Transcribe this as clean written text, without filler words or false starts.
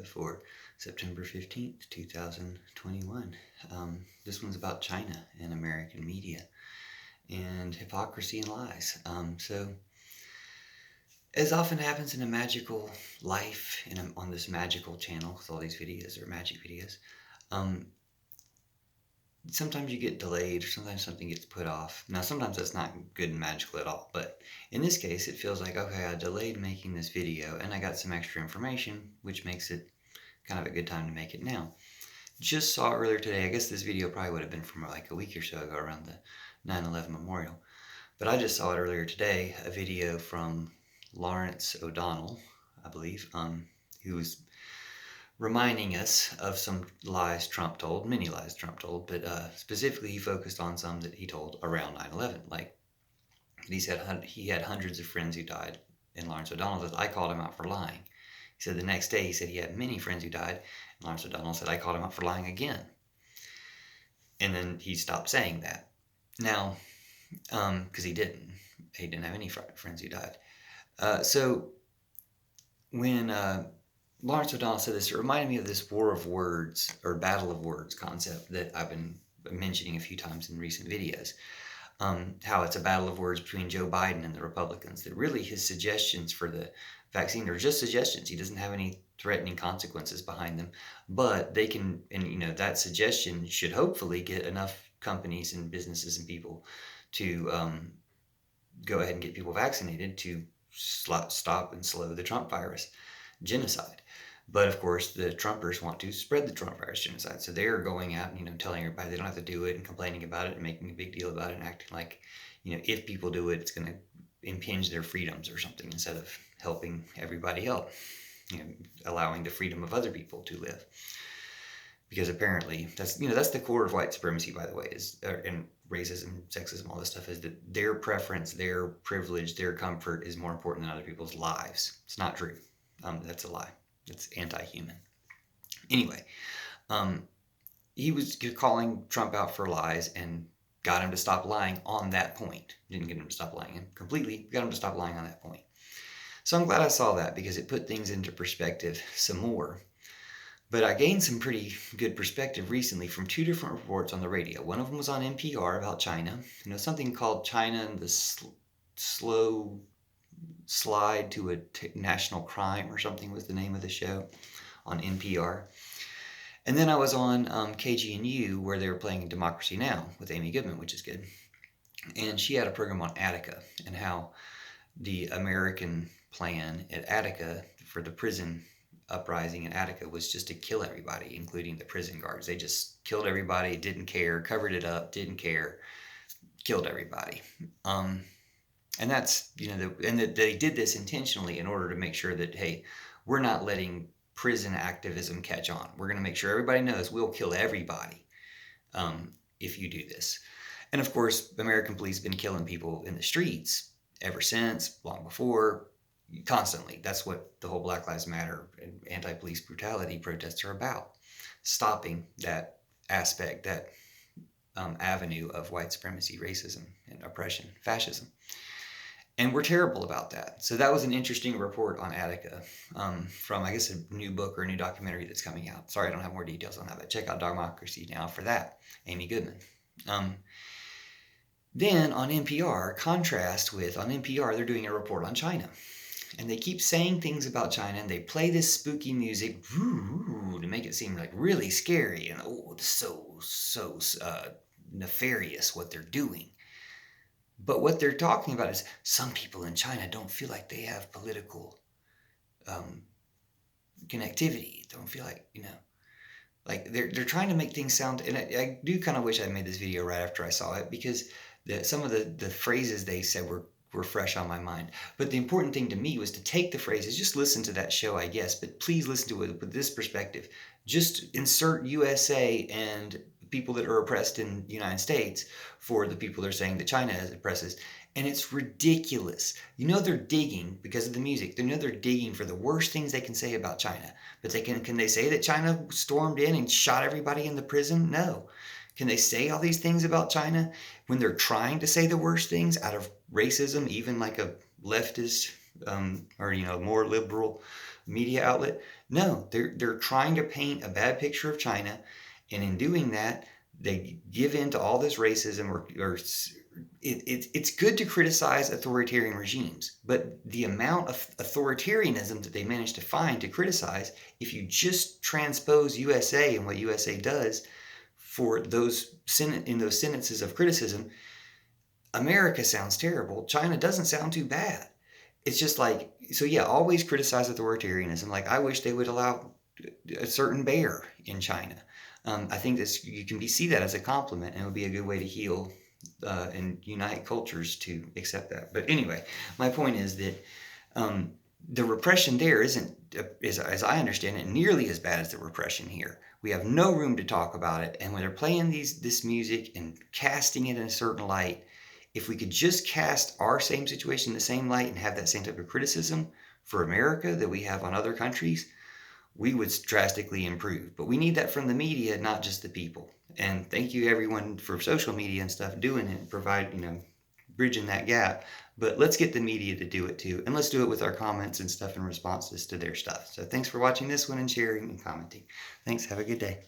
for September 15th, 2021. This one's about China and American media and hypocrisy and lies. As often happens in a magical life on this magical channel, because all these videos are magic videos, sometimes you get delayed, or sometimes something gets put off. Now, sometimes that's not good and magical at all, but in this case, it feels like, okay, I delayed making this video, and I got some extra information, which makes it kind of a good time to make it now. Just saw earlier today, I guess this video probably would have been from like a week or so ago around the 9/11 memorial, but I just saw it earlier today, a video from Lawrence O'Donnell, I believe, who was reminding us of some lies Trump told, many lies Trump told, but specifically he focused on some that he told around 9/11. Like, he said he had hundreds of friends who died, and Lawrence O'Donnell says, I called him out for lying. He said the next day, he said he had many friends who died, and Lawrence O'Donnell said, I called him out for lying again. And then he stopped saying that. Now, because he didn't have any friends who died. So when Lawrence O'Donnell said this, it reminded me of this war of words or battle of words concept that I've been mentioning a few times in recent videos. How it's a battle of words between Joe Biden and the Republicans, that really his suggestions for the vaccine are just suggestions. He doesn't have any threatening consequences behind them, but they can, and that suggestion should hopefully get enough companies and businesses and people to go ahead and get people vaccinated to stop and slow the Trump virus genocide. But of course, the Trumpers want to spread the Trump virus genocide. So they're going out and, telling everybody they don't have to do it and complaining about it and making a big deal about it and acting like, if people do it, it's going to impinge their freedoms or something instead of helping everybody else, allowing the freedom of other people to live. Because apparently that's the core of white supremacy, by the way, and racism, sexism, all this stuff, is that their preference, their privilege, their comfort is more important than other people's lives. It's not true. That's a lie. It's anti-human. Anyway, he was calling Trump out for lies and got him to stop lying on that point. Didn't get him to stop lying completely, got him to stop lying on that point. So I'm glad I saw that, because it put things into perspective some more. But I gained some pretty good perspective recently from two different reports on the radio. One of them was on NPR about China. Something called China and the Slow Slide to a National Crime or something was the name of the show on NPR. And then I was on KGNU, where they were playing Democracy Now! With Amy Goodman, which is good. And she had a program on Attica and how the American plan at Attica for the prison uprising in Attica was just to kill everybody, including the prison guards. They just killed everybody, didn't care, covered it up, didn't care, killed everybody. And that's, and that they did this intentionally in order to make sure that, hey, we're not letting prison activism catch on. We're going to make sure everybody knows we'll kill everybody if you do this. And of course, American police have been killing people in the streets ever since, long before, constantly. That's what the whole Black Lives Matter and anti-police brutality protests are about. Stopping that aspect, that avenue of white supremacy, racism, and oppression, fascism. And we're terrible about that. So that was an interesting report on Attica from, I guess, a new book or a new documentary that's coming out. Sorry, I don't have more details on that, but check out Democracy Now! For that. Amy Goodman. Then on NPR, on NPR, they're doing a report on China. And they keep saying things about China, and they play this spooky music to make it seem like really scary and so nefarious what they're doing. But what they're talking about is some people in China don't feel like they have political connectivity. Don't feel like, like they're trying to make things sound, and I do kind of wish I made this video right after I saw it, because some of the phrases they said were fresh on my mind. But the important thing to me was to take the phrases, just listen to that show, I guess, but please listen to it with this perspective. Just insert USA and people that are oppressed in the United States for the people they're saying that China oppresses. And it's ridiculous. They're digging, because of the music, they're digging for the worst things they can say about China. But can they say that China stormed in and shot everybody in the prison? No. Can they say all these things about China when they're trying to say the worst things out of racism, even like a leftist or more liberal media outlet? No, they're trying to paint a bad picture of China, and in doing that, they give in to all this racism. It's good to criticize authoritarian regimes, but the amount of authoritarianism that they manage to find to criticize, if you just transpose USA and what USA does for those in those sentences of criticism, America sounds terrible. China doesn't sound too bad. It's just like, so yeah, always criticize authoritarianism. Like, I wish they would allow a certain bear in China. I think this, you can see that as a compliment, and it would be a good way to heal and unite cultures to accept that. But anyway, my point is that the repression there isn't, as I understand it, nearly as bad as the repression here. We have no room to talk about it, and when they're playing this music and casting it in a certain light, if we could just cast our same situation in the same light and have that same type of criticism for America that we have on other countries, we would drastically improve. But we need that from the media, not just the people. And thank you everyone for social media and stuff doing it, bridging that gap. But let's get the media to do it too. And let's do it with our comments and stuff and responses to their stuff. So thanks for watching this one and sharing and commenting. Thanks. Have a good day.